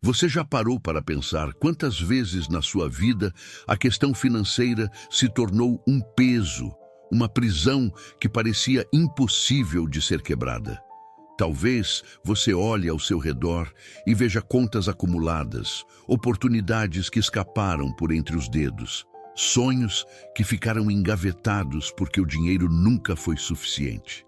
Você já parou para pensar quantas vezes na sua vida a questão financeira se tornou um peso, uma prisão que parecia impossível de ser quebrada? Talvez você olhe ao seu redor e veja contas acumuladas, oportunidades que escaparam por entre os dedos, sonhos que ficaram engavetados porque o dinheiro nunca foi suficiente.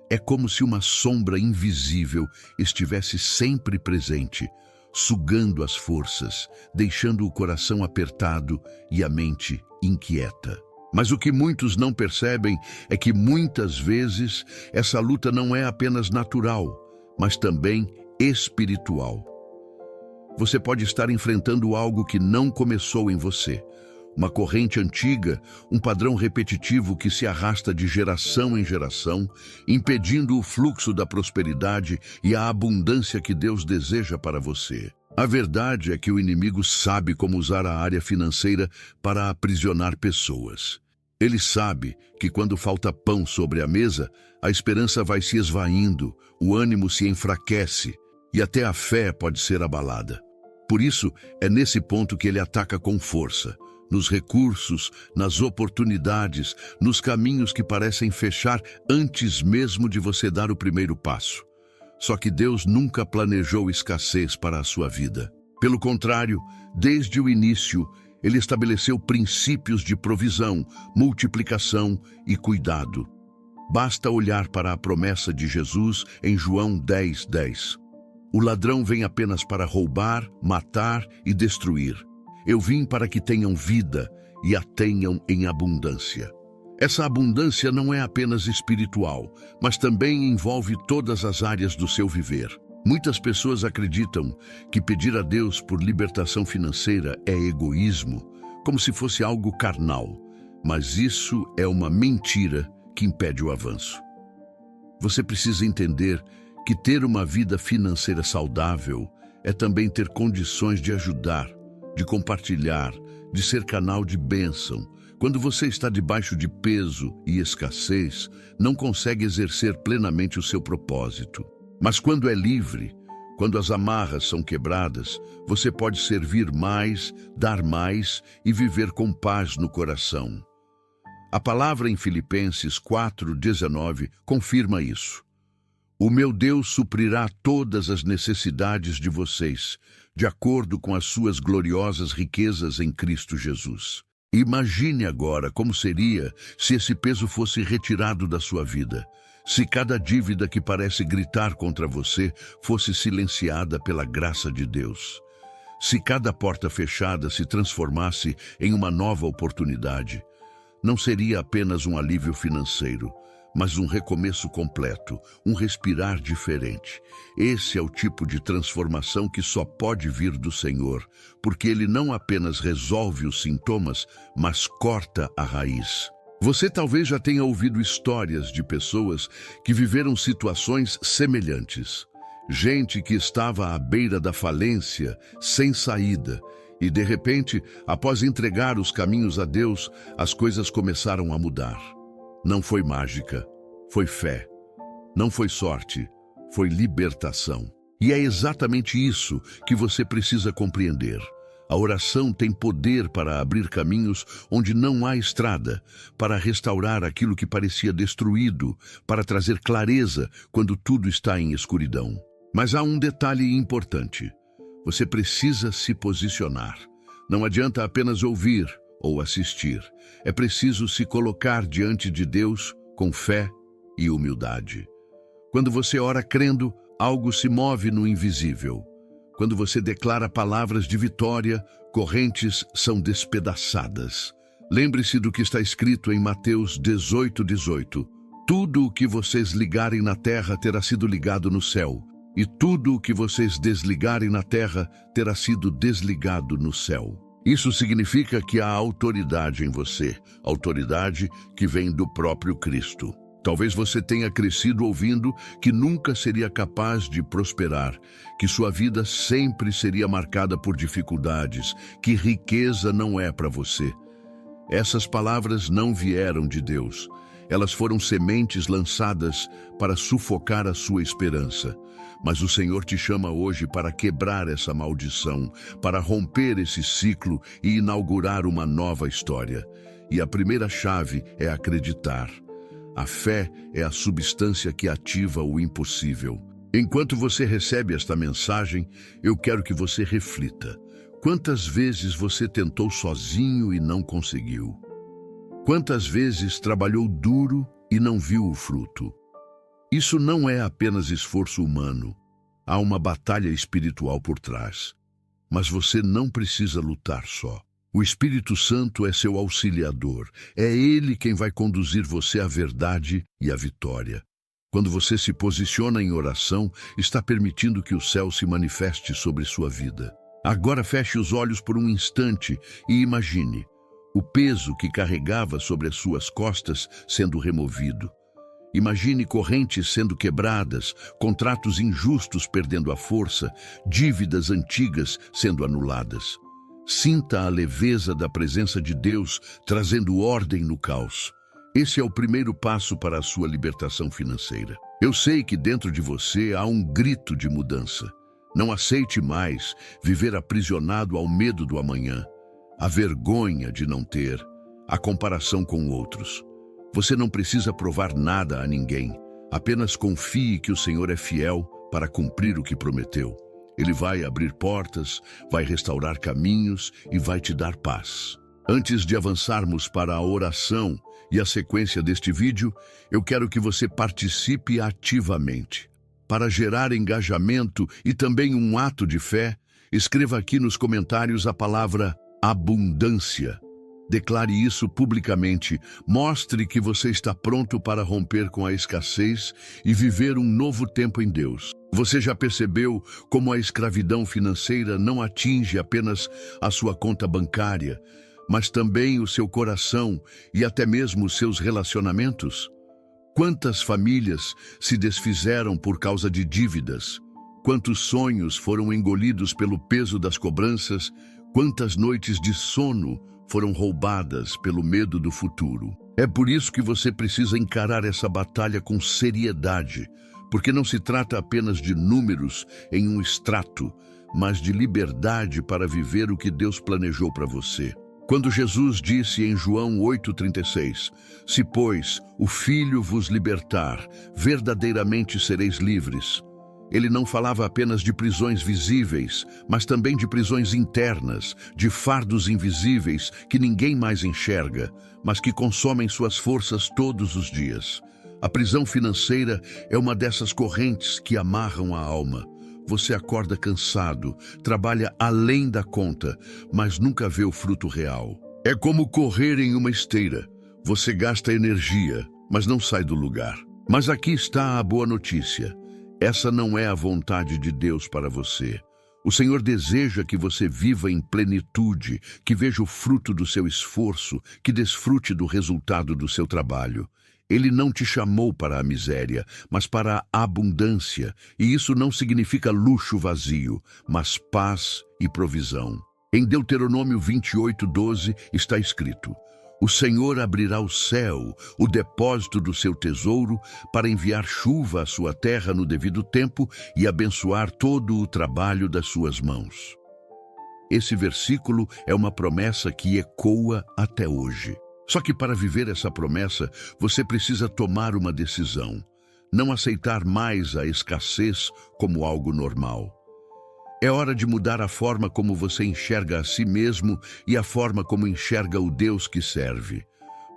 É como se uma sombra invisível estivesse sempre presente, sugando as forças, deixando o coração apertado e a mente inquieta. Mas o que muitos não percebem é que muitas vezes essa luta não é apenas natural, mas também espiritual. Você pode estar enfrentando algo que não começou em você, uma corrente antiga, um padrão repetitivo que se arrasta de geração em geração, impedindo o fluxo da prosperidade e a abundância que Deus deseja para você. A verdade é que o inimigo sabe como usar a área financeira para aprisionar pessoas. Ele sabe que quando falta pão sobre a mesa, a esperança vai se esvaindo, o ânimo se enfraquece e até a fé pode ser abalada. Por isso, é nesse ponto que ele ataca com força. Nos recursos, nas oportunidades, nos caminhos que parecem fechar antes mesmo de você dar o primeiro passo. Só que Deus nunca planejou escassez para a sua vida. Pelo contrário, desde o início, Ele estabeleceu princípios de provisão, multiplicação e cuidado. Basta olhar para a promessa de Jesus em João 10:10. O ladrão vem apenas para roubar, matar e destruir. Eu vim para que tenham vida e a tenham em abundância. Essa abundância não é apenas espiritual, mas também envolve todas as áreas do seu viver. Muitas pessoas acreditam que pedir a Deus por libertação financeira é egoísmo, como se fosse algo carnal, mas isso é uma mentira que impede o avanço. Você precisa entender que ter uma vida financeira saudável é também ter condições de ajudar, de compartilhar, de ser canal de bênção. Quando você está debaixo de peso e escassez, não consegue exercer plenamente o seu propósito. Mas quando é livre, quando as amarras são quebradas, você pode servir mais, dar mais e viver com paz no coração. A palavra em Filipenses 4:19 confirma isso. O meu Deus suprirá todas as necessidades de vocês, de acordo com as suas gloriosas riquezas em Cristo Jesus. Imagine agora como seria se esse peso fosse retirado da sua vida, se cada dívida que parece gritar contra você fosse silenciada pela graça de Deus, se cada porta fechada se transformasse em uma nova oportunidade. Não seria apenas um alívio financeiro, mas um recomeço completo, um respirar diferente. Esse é o tipo de transformação que só pode vir do Senhor, porque Ele não apenas resolve os sintomas, mas corta a raiz. Você talvez já tenha ouvido histórias de pessoas que viveram situações semelhantes. Gente que estava à beira da falência, sem saída, e de repente, após entregar os caminhos a Deus, as coisas começaram a mudar. Não foi mágica, foi fé. Não foi sorte, foi libertação. E é exatamente isso que você precisa compreender. A oração tem poder para abrir caminhos onde não há estrada, para restaurar aquilo que parecia destruído, para trazer clareza quando tudo está em escuridão. Mas há um detalhe importante. Você precisa se posicionar. Não adianta apenas ouvir ou assistir. É preciso se colocar diante de Deus com fé e humildade. Quando você ora crendo, algo se move no invisível. Quando você declara palavras de vitória, correntes são despedaçadas. Lembre-se do que está escrito em Mateus 18:18. Tudo o que vocês ligarem na terra terá sido ligado no céu, e tudo o que vocês desligarem na terra terá sido desligado no céu. Isso significa que há autoridade em você, autoridade que vem do próprio Cristo. Talvez você tenha crescido ouvindo que nunca seria capaz de prosperar, que sua vida sempre seria marcada por dificuldades, que riqueza não é para você. Essas palavras não vieram de Deus. Elas foram sementes lançadas para sufocar a sua esperança. Mas o Senhor te chama hoje para quebrar essa maldição, para romper esse ciclo e inaugurar uma nova história. E a primeira chave é acreditar. A fé é a substância que ativa o impossível. Enquanto você recebe esta mensagem, eu quero que você reflita. Quantas vezes você tentou sozinho e não conseguiu? Quantas vezes trabalhou duro e não viu o fruto? Isso não é apenas esforço humano. Há uma batalha espiritual por trás. Mas você não precisa lutar só. O Espírito Santo é seu auxiliador. É ele quem vai conduzir você à verdade e à vitória. Quando você se posiciona em oração, está permitindo que o céu se manifeste sobre sua vida. Agora feche os olhos por um instante e imagine o peso que carregava sobre as suas costas sendo removido. Imagine correntes sendo quebradas, contratos injustos perdendo a força, dívidas antigas sendo anuladas. Sinta a leveza da presença de Deus trazendo ordem no caos. Esse é o primeiro passo para a sua libertação financeira. Eu sei que dentro de você há um grito de mudança. Não aceite mais viver aprisionado ao medo do amanhã, a vergonha de não ter, a comparação com outros. Você não precisa provar nada a ninguém. Apenas confie que o Senhor é fiel para cumprir o que prometeu. Ele vai abrir portas, vai restaurar caminhos e vai te dar paz. Antes de avançarmos para a oração e a sequência deste vídeo, eu quero que você participe ativamente. Para gerar engajamento e também um ato de fé, escreva aqui nos comentários a palavra abundância. Declare isso publicamente. Mostre que você está pronto para romper com a escassez e viver um novo tempo em Deus. Você já percebeu como a escravidão financeira não atinge apenas a sua conta bancária, mas também o seu coração e até mesmo os seus relacionamentos? Quantas famílias se desfizeram por causa de dívidas? Quantos sonhos foram engolidos pelo peso das cobranças? Quantas noites de sono foram roubadas pelo medo do futuro? É por isso que você precisa encarar essa batalha com seriedade, porque não se trata apenas de números em um extrato, mas de liberdade para viver o que Deus planejou para você. Quando Jesus disse em João 8,36, "Se, pois, o Filho vos libertar, verdadeiramente sereis livres", ele não falava apenas de prisões visíveis, mas também de prisões internas, de fardos invisíveis que ninguém mais enxerga, mas que consomem suas forças todos os dias. A prisão financeira é uma dessas correntes que amarram a alma. Você acorda cansado, trabalha além da conta, mas nunca vê o fruto real. É como correr em uma esteira. Você gasta energia, mas não sai do lugar. Mas aqui está a boa notícia. Essa não é a vontade de Deus para você. O Senhor deseja que você viva em plenitude, que veja o fruto do seu esforço, que desfrute do resultado do seu trabalho. Ele não te chamou para a miséria, mas para a abundância, e isso não significa luxo vazio, mas paz e provisão. Em Deuteronômio 28:12 está escrito: "O Senhor abrirá o céu, o depósito do seu tesouro, para enviar chuva à sua terra no devido tempo e abençoar todo o trabalho das suas mãos." Esse versículo é uma promessa que ecoa até hoje. Só que para viver essa promessa, você precisa tomar uma decisão. Não aceitar mais a escassez como algo normal. É hora de mudar a forma como você enxerga a si mesmo e a forma como enxerga o Deus que serve.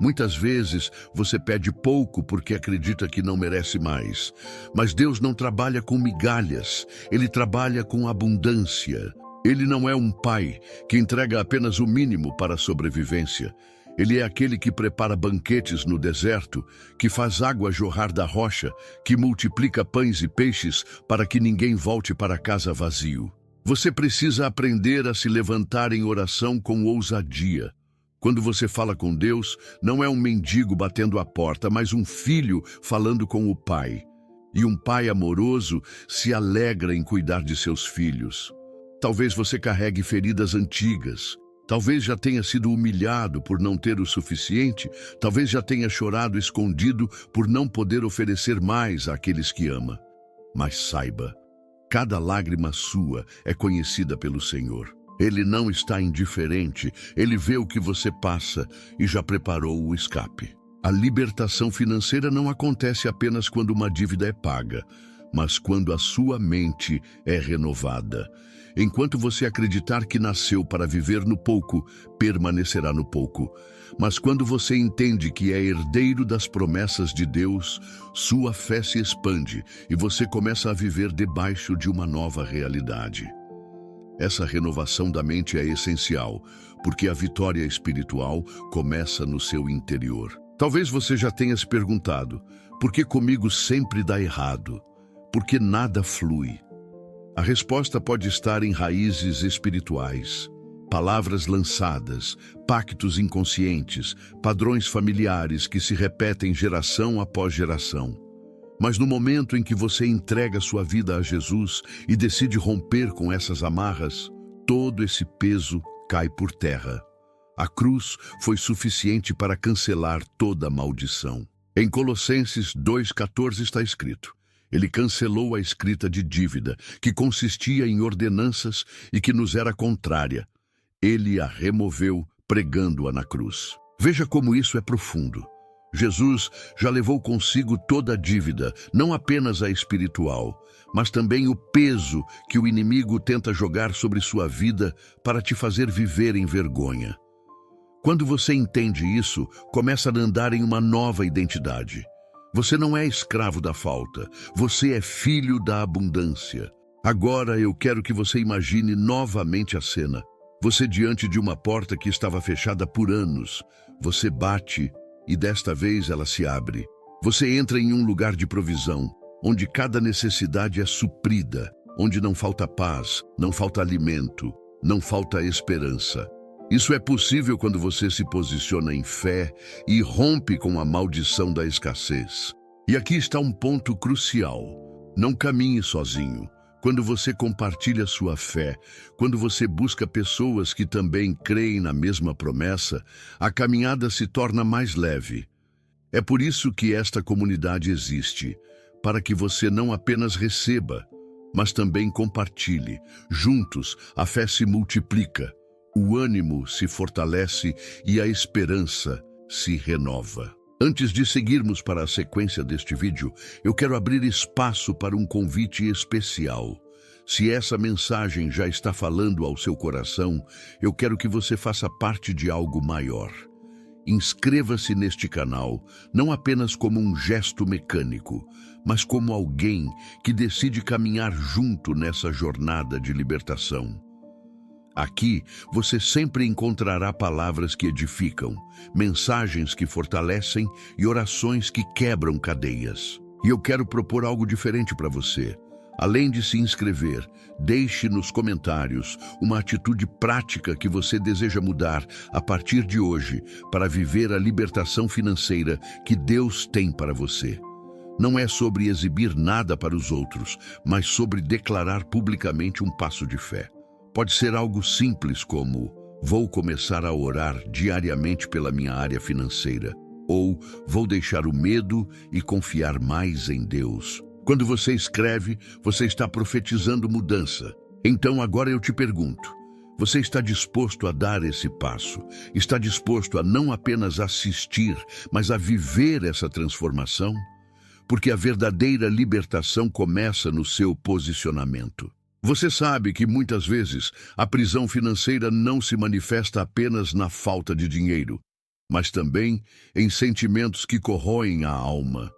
Muitas vezes você pede pouco porque acredita que não merece mais. Mas Deus não trabalha com migalhas, Ele trabalha com abundância. Ele não é um pai que entrega apenas o mínimo para a sobrevivência. Ele é aquele que prepara banquetes no deserto, que faz água jorrar da rocha, que multiplica pães e peixes para que ninguém volte para casa vazio. Você precisa aprender a se levantar em oração com ousadia. Quando você fala com Deus, não é um mendigo batendo a porta, mas um filho falando com o pai. E um pai amoroso se alegra em cuidar de seus filhos. Talvez você carregue feridas antigas, Talvez já tenha sido humilhado por não ter o suficiente, talvez já tenha chorado escondido por não poder oferecer mais àqueles que ama. Mas saiba, cada lágrima sua é conhecida pelo Senhor. Ele não está indiferente, Ele vê o que você passa e já preparou o escape. A libertação financeira não acontece apenas quando uma dívida é paga, mas quando a sua mente é renovada. Enquanto você acreditar que nasceu para viver no pouco, permanecerá no pouco. Mas quando você entende que é herdeiro das promessas de Deus, sua fé se expande e você começa a viver debaixo de uma nova realidade. Essa renovação da mente é essencial, porque a vitória espiritual começa no seu interior. Talvez você já tenha se perguntado, por que comigo sempre dá errado? Por que nada flui? A resposta pode estar em raízes espirituais, palavras lançadas, pactos inconscientes, padrões familiares que se repetem geração após geração. Mas no momento em que você entrega sua vida a Jesus e decide romper com essas amarras, todo esse peso cai por terra. A cruz foi suficiente para cancelar toda maldição. Em Colossenses 2,14 está escrito: Ele cancelou a escrita de dívida, que consistia em ordenanças e que nos era contrária. Ele a removeu, pregando-a na cruz. Veja como isso é profundo. Jesus já levou consigo toda a dívida, não apenas a espiritual, mas também o peso que o inimigo tenta jogar sobre sua vida para te fazer viver em vergonha. Quando você entende isso, começa a andar em uma nova identidade. Você não é escravo da falta, você é filho da abundância. Agora eu quero que você imagine novamente a cena. Você diante de uma porta que estava fechada por anos. Você bate e desta vez ela se abre. Você entra em um lugar de provisão, onde cada necessidade é suprida, onde não falta paz, não falta alimento, não falta esperança. Isso é possível quando você se posiciona em fé e rompe com a maldição da escassez. E aqui está um ponto crucial. Não caminhe sozinho. Quando você compartilha sua fé, quando você busca pessoas que também creem na mesma promessa, a caminhada se torna mais leve. É por isso que esta comunidade existe, para que você não apenas receba, mas também compartilhe. Juntos, a fé se multiplica, o ânimo se fortalece e a esperança se renova. Antes de seguirmos para a sequência deste vídeo, eu quero abrir espaço para um convite especial. Se essa mensagem já está falando ao seu coração, eu quero que você faça parte de algo maior. Inscreva-se neste canal, não apenas como um gesto mecânico, mas como alguém que decide caminhar junto nessa jornada de libertação. Aqui, você sempre encontrará palavras que edificam, mensagens que fortalecem e orações que quebram cadeias. E eu quero propor algo diferente para você. Além de se inscrever, deixe nos comentários uma atitude prática que você deseja mudar a partir de hoje para viver a libertação financeira que Deus tem para você. Não é sobre exibir nada para os outros, mas sobre declarar publicamente um passo de fé. Pode ser algo simples como: vou começar a orar diariamente pela minha área financeira, ou vou deixar o medo e confiar mais em Deus. Quando você escreve, você está profetizando mudança. Então agora eu te pergunto, você está disposto a dar esse passo? Está disposto a não apenas assistir, mas a viver essa transformação? Porque a verdadeira libertação começa no seu posicionamento. Você sabe que muitas vezes a prisão financeira não se manifesta apenas na falta de dinheiro, mas também em sentimentos que corroem a alma.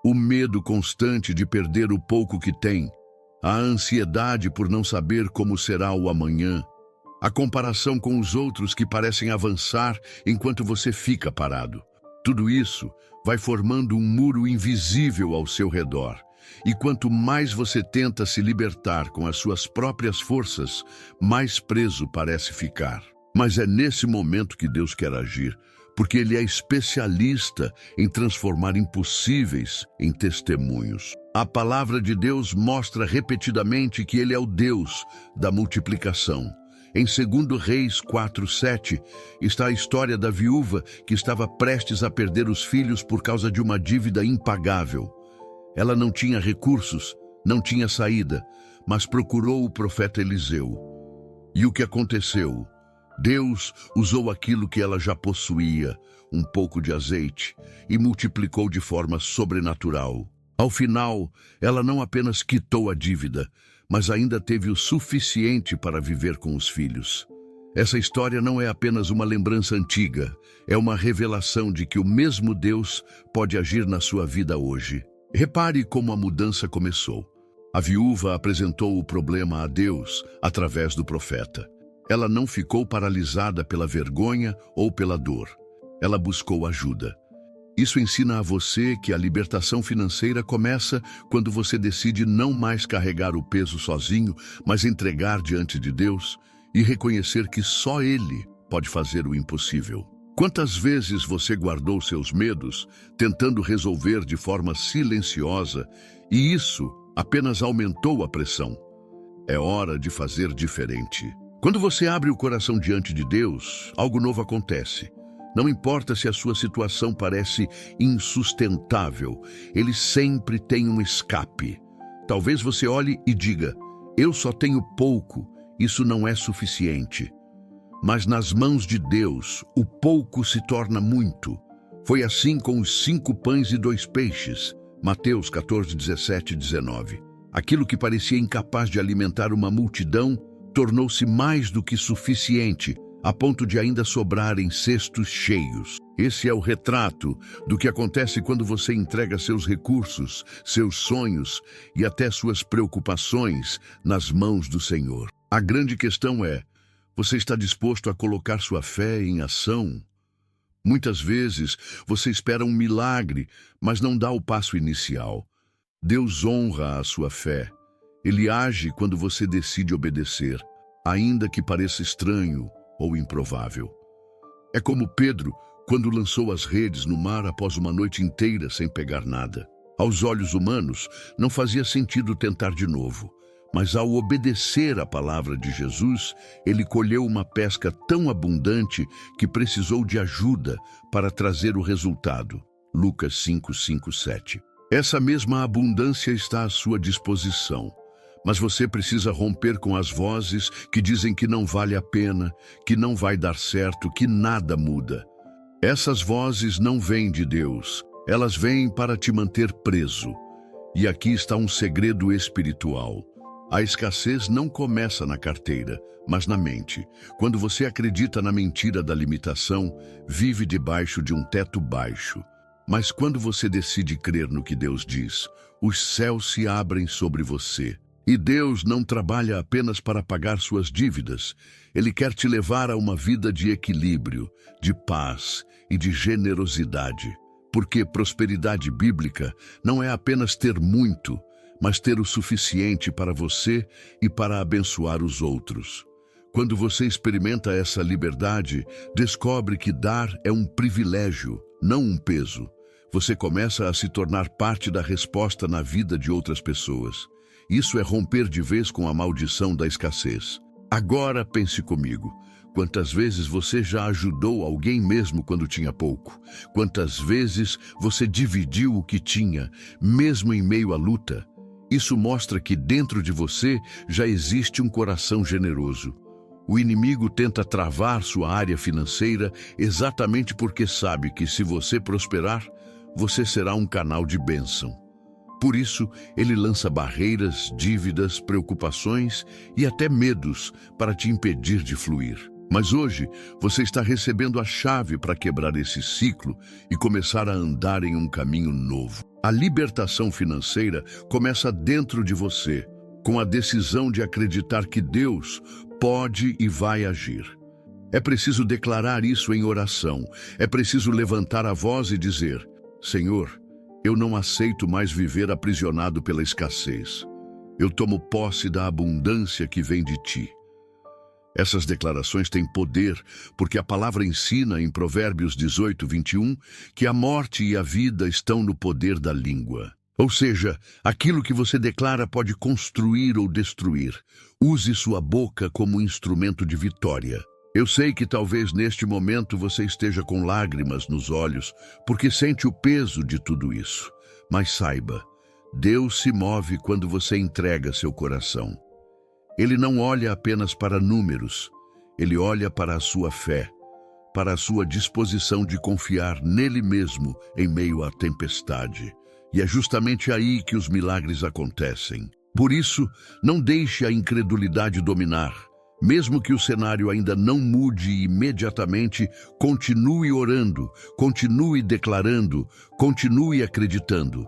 O medo constante de perder o pouco que tem, a ansiedade por não saber como será o amanhã, a comparação com os outros que parecem avançar enquanto você fica parado. Tudo isso vai formando um muro invisível ao seu redor. E quanto mais você tenta se libertar com as suas próprias forças, mais preso parece ficar. Mas é nesse momento que Deus quer agir, porque Ele é especialista em transformar impossíveis em testemunhos. A palavra de Deus mostra repetidamente que Ele é o Deus da multiplicação. Em 2 Reis 4:7, está a história da viúva que estava prestes a perder os filhos por causa de uma dívida impagável. Ela não tinha recursos, não tinha saída, mas procurou o profeta Eliseu. E o que aconteceu? Deus usou aquilo que ela já possuía, um pouco de azeite, e multiplicou de forma sobrenatural. Ao final, ela não apenas quitou a dívida, mas ainda teve o suficiente para viver com os filhos. Essa história não é apenas uma lembrança antiga, é uma revelação de que o mesmo Deus pode agir na sua vida hoje. Repare como a mudança começou. A viúva apresentou o problema a Deus através do profeta. Ela não ficou paralisada pela vergonha ou pela dor. Ela buscou ajuda. Isso ensina a você que a libertação financeira começa quando você decide não mais carregar o peso sozinho, mas entregar diante de Deus e reconhecer que só Ele pode fazer o impossível. Quantas vezes você guardou seus medos, tentando resolver de forma silenciosa, e isso apenas aumentou a pressão? É hora de fazer diferente. Quando você abre o coração diante de Deus, algo novo acontece. Não importa se a sua situação parece insustentável, Ele sempre tem um escape. Talvez você olhe e diga, eu só tenho pouco, isso não é suficiente. Mas nas mãos de Deus, o pouco se torna muito. Foi assim com os 5 pães e 2 peixes. Mateus 14, 17 e 19. Aquilo que parecia incapaz de alimentar uma multidão tornou-se mais do que suficiente, a ponto de ainda sobrarem cestos cheios. Esse é o retrato do que acontece quando você entrega seus recursos, seus sonhos e até suas preocupações nas mãos do Senhor. A grande questão é, você está disposto a colocar sua fé em ação? Muitas vezes você espera um milagre, mas não dá o passo inicial. Deus honra a sua fé. Ele age quando você decide obedecer, ainda que pareça estranho ou improvável. É como Pedro, quando lançou as redes no mar após uma noite inteira sem pegar nada. Aos olhos humanos, não fazia sentido tentar de novo. Mas ao obedecer à palavra de Jesus, ele colheu uma pesca tão abundante que precisou de ajuda para trazer o resultado. Lucas 5, 5, 7. Essa mesma abundância está à sua disposição. Mas você precisa romper com as vozes que dizem que não vale a pena, que não vai dar certo, que nada muda. Essas vozes não vêm de Deus. Elas vêm para te manter preso. E aqui está um segredo espiritual. A escassez não começa na carteira, mas na mente. Quando você acredita na mentira da limitação, vive debaixo de um teto baixo. Mas quando você decide crer no que Deus diz, os céus se abrem sobre você. E Deus não trabalha apenas para pagar suas dívidas. Ele quer te levar a uma vida de equilíbrio, de paz e de generosidade. Porque prosperidade bíblica não é apenas ter muito, mas ter o suficiente para você e para abençoar os outros. Quando você experimenta essa liberdade, descobre que dar é um privilégio, não um peso. Você começa a se tornar parte da resposta na vida de outras pessoas. Isso é romper de vez com a maldição da escassez. Agora pense comigo. Quantas vezes você já ajudou alguém mesmo quando tinha pouco? Quantas vezes você dividiu o que tinha, mesmo em meio à luta? Isso mostra que dentro de você já existe um coração generoso. O inimigo tenta travar sua área financeira exatamente porque sabe que se você prosperar, você será um canal de bênção. Por isso, ele lança barreiras, dívidas, preocupações e até medos para te impedir de fluir. Mas hoje, você está recebendo a chave para quebrar esse ciclo e começar a andar em um caminho novo. A libertação financeira começa dentro de você, com a decisão de acreditar que Deus pode e vai agir. É preciso declarar isso em oração. É preciso levantar a voz e dizer, Senhor, eu não aceito mais viver aprisionado pela escassez. Eu tomo posse da abundância que vem de Ti. Essas declarações têm poder, porque a palavra ensina em Provérbios 18, 21, que a morte e a vida estão no poder da língua. Ou seja, aquilo que você declara pode construir ou destruir. Use sua boca como instrumento de vitória. Eu sei que talvez neste momento você esteja com lágrimas nos olhos, porque sente o peso de tudo isso. Mas saiba, Deus se move quando você entrega seu coração. Ele não olha apenas para números, ele olha para a sua fé, para a sua disposição de confiar nele mesmo em meio à tempestade. E é justamente aí que os milagres acontecem. Por isso, não deixe a incredulidade dominar. Mesmo que o cenário ainda não mude imediatamente, continue orando, continue declarando, continue acreditando.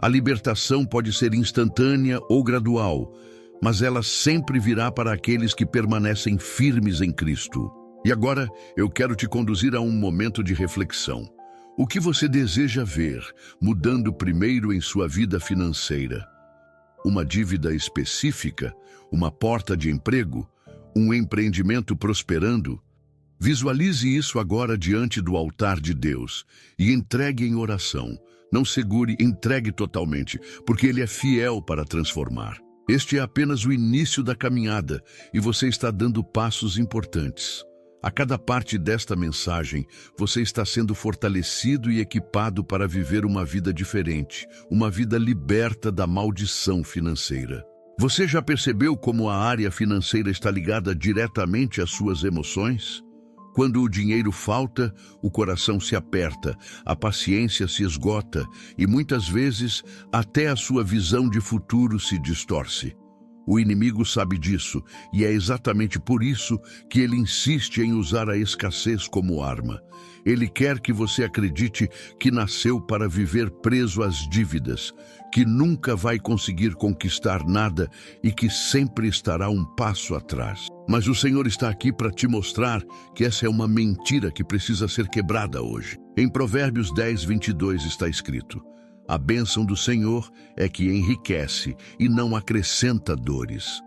A libertação pode ser instantânea ou gradual, mas ela sempre virá para aqueles que permanecem firmes em Cristo. E agora, eu quero te conduzir a um momento de reflexão. O que você deseja ver mudando primeiro em sua vida financeira? Uma dívida específica? Uma porta de emprego? Um empreendimento prosperando? Visualize isso agora diante do altar de Deus e entregue em oração. Não segure, entregue totalmente, porque Ele é fiel para transformar. Este é apenas o início da caminhada e você está dando passos importantes. A cada parte desta mensagem, você está sendo fortalecido e equipado para viver uma vida diferente, uma vida liberta da maldição financeira. Você já percebeu como a área financeira está ligada diretamente às suas emoções? Quando o dinheiro falta, o coração se aperta, a paciência se esgota e muitas vezes até a sua visão de futuro se distorce. O inimigo sabe disso e é exatamente por isso que ele insiste em usar a escassez como arma. Ele quer que você acredite que nasceu para viver preso às dívidas, que nunca vai conseguir conquistar nada e que sempre estará um passo atrás. Mas o Senhor está aqui para te mostrar que essa é uma mentira que precisa ser quebrada hoje. Em Provérbios 10:22 está escrito: a bênção do Senhor é que enriquece e não acrescenta dores.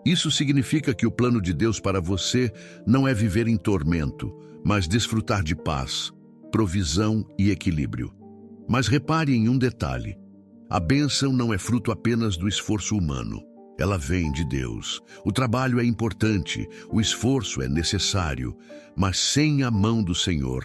Isso significa que o plano de Deus para você não é viver em tormento, mas desfrutar de paz, provisão e equilíbrio. Mas repare em um detalhe: a bênção não é fruto apenas do esforço humano. Ela vem de Deus. O trabalho é importante, o esforço é necessário, mas sem a mão do Senhor,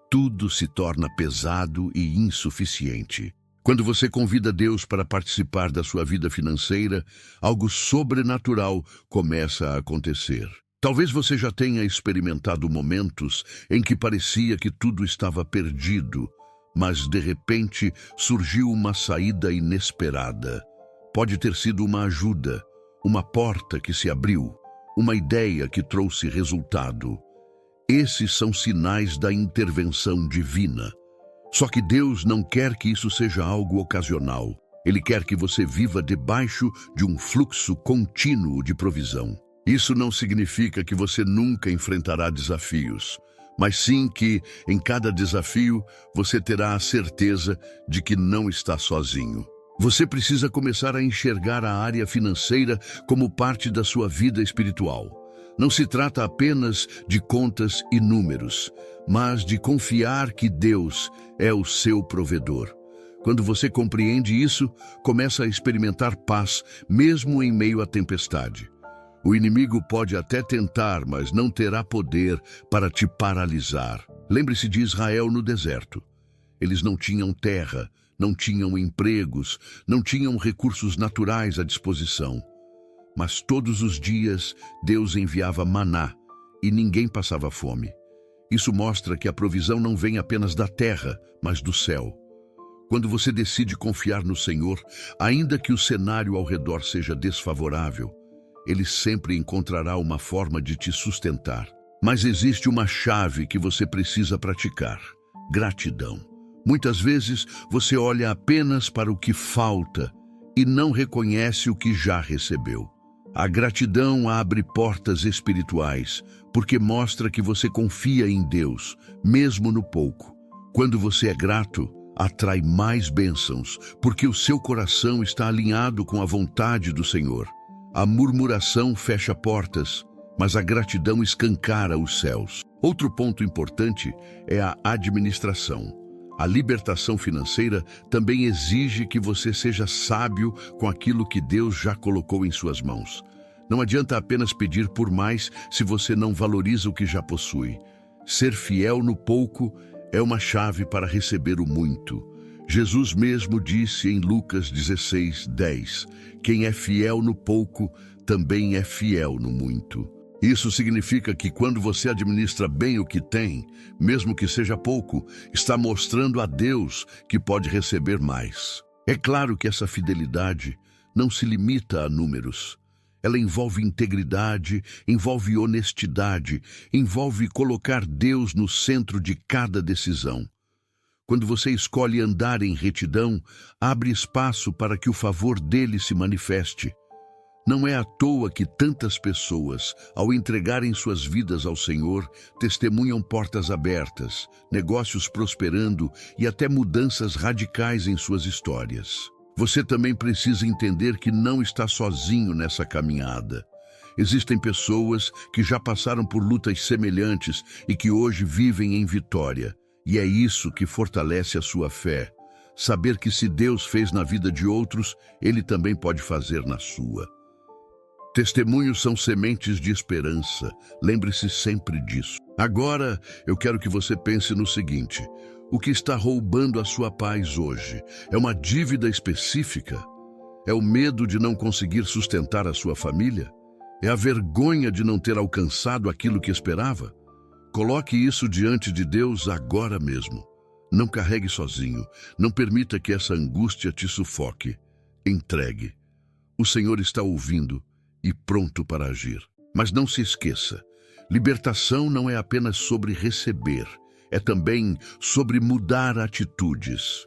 tudo se torna pesado e insuficiente. Quando você convida Deus para participar da sua vida financeira, algo sobrenatural começa a acontecer. Talvez você já tenha experimentado momentos em que parecia que tudo estava perdido, mas de repente surgiu uma saída inesperada. Pode ter sido uma ajuda, uma porta que se abriu, uma ideia que trouxe resultado. Esses são sinais da intervenção divina. Só que Deus não quer que isso seja algo ocasional. Ele quer que você viva debaixo de um fluxo contínuo de provisão. Isso não significa que você nunca enfrentará desafios, mas sim que, em cada desafio, você terá a certeza de que não está sozinho. Você precisa começar a enxergar a área financeira como parte da sua vida espiritual. Não se trata apenas de contas e números, mas de confiar que Deus é o seu provedor. Quando você compreende isso, começa a experimentar paz, mesmo em meio à tempestade. O inimigo pode até tentar, mas não terá poder para te paralisar. Lembre-se de Israel no deserto. Eles não tinham terra, não tinham empregos, não tinham recursos naturais à disposição. Mas todos os dias Deus enviava maná e ninguém passava fome. Isso mostra que a provisão não vem apenas da terra, mas do céu. Quando você decide confiar no Senhor, ainda que o cenário ao redor seja desfavorável, Ele sempre encontrará uma forma de te sustentar. Mas existe uma chave que você precisa praticar: gratidão. Muitas vezes você olha apenas para o que falta e não reconhece o que já recebeu. A gratidão abre portas espirituais, porque mostra que você confia em Deus, mesmo no pouco. Quando você é grato, atrai mais bênçãos, porque o seu coração está alinhado com a vontade do Senhor. A murmuração fecha portas, mas a gratidão escancara os céus. Outro ponto importante é a administração. A libertação financeira também exige que você seja sábio com aquilo que Deus já colocou em suas mãos. Não adianta apenas pedir por mais se você não valoriza o que já possui. Ser fiel no pouco é uma chave para receber o muito. Jesus mesmo disse em Lucas 16:10, quem é fiel no pouco também é fiel no muito. Isso significa que quando você administra bem o que tem, mesmo que seja pouco, está mostrando a Deus que pode receber mais. É claro que essa fidelidade não se limita a números. Ela envolve integridade, envolve honestidade, envolve colocar Deus no centro de cada decisão. Quando você escolhe andar em retidão, abre espaço para que o favor dele se manifeste. Não é à toa que tantas pessoas, ao entregarem suas vidas ao Senhor, testemunham portas abertas, negócios prosperando e até mudanças radicais em suas histórias. Você também precisa entender que não está sozinho nessa caminhada. Existem pessoas que já passaram por lutas semelhantes e que hoje vivem em vitória. E é isso que fortalece a sua fé. Saber que se Deus fez na vida de outros, Ele também pode fazer na sua. Testemunhos são sementes de esperança. Lembre-se sempre disso. Agora, eu quero que você pense no seguinte: o que está roubando a sua paz hoje? É uma dívida específica? É o medo de não conseguir sustentar a sua família? É a vergonha de não ter alcançado aquilo que esperava? Coloque isso diante de Deus agora mesmo. Não carregue sozinho. Não permita que essa angústia te sufoque. Entregue. O Senhor está ouvindo e pronto para agir. Mas não se esqueça, libertação não é apenas sobre receber, é também sobre mudar atitudes.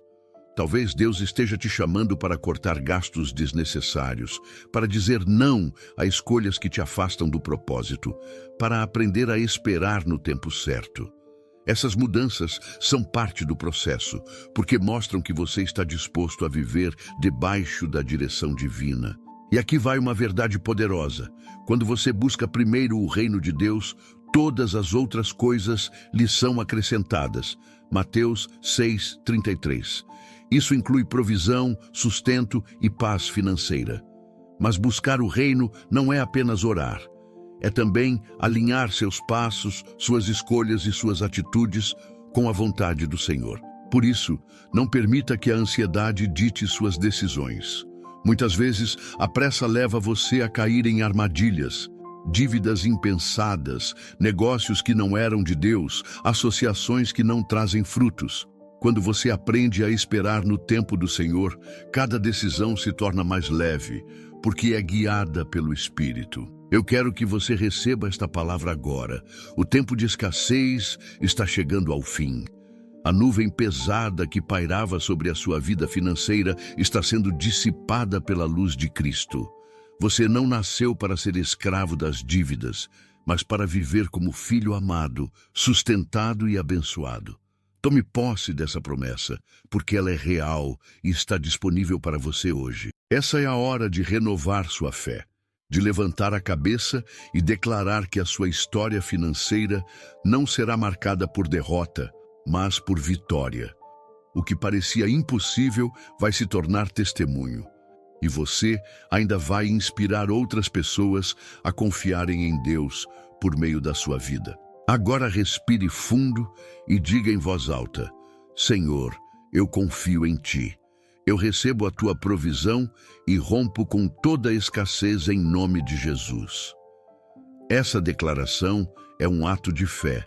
Talvez Deus esteja te chamando para cortar gastos desnecessários, para dizer não a escolhas que te afastam do propósito, para aprender a esperar no tempo certo. Essas mudanças são parte do processo, porque mostram que você está disposto a viver debaixo da direção divina. E aqui vai uma verdade poderosa. Quando você busca primeiro o reino de Deus, todas as outras coisas lhe são acrescentadas. Mateus 6:33. Isso inclui provisão, sustento e paz financeira. Mas buscar o reino não é apenas orar. É também alinhar seus passos, suas escolhas e suas atitudes com a vontade do Senhor. Por isso, não permita que a ansiedade dite suas decisões. Muitas vezes, a pressa leva você a cair em armadilhas, dívidas impensadas, negócios que não eram de Deus, associações que não trazem frutos. Quando você aprende a esperar no tempo do Senhor, cada decisão se torna mais leve, porque é guiada pelo Espírito. Eu quero que você receba esta palavra agora. O tempo de escassez está chegando ao fim. A nuvem pesada que pairava sobre a sua vida financeira está sendo dissipada pela luz de Cristo. Você não nasceu para ser escravo das dívidas, mas para viver como filho amado, sustentado e abençoado. Tome posse dessa promessa, porque ela é real e está disponível para você hoje. Essa é a hora de renovar sua fé, de levantar a cabeça e declarar que a sua história financeira não será marcada por derrota, mas por vitória. O que parecia impossível vai se tornar testemunho. E você ainda vai inspirar outras pessoas a confiarem em Deus por meio da sua vida. Agora respire fundo e diga em voz alta: Senhor, eu confio em Ti. Eu recebo a Tua provisão e rompo com toda a escassez em nome de Jesus. Essa declaração é um ato de fé.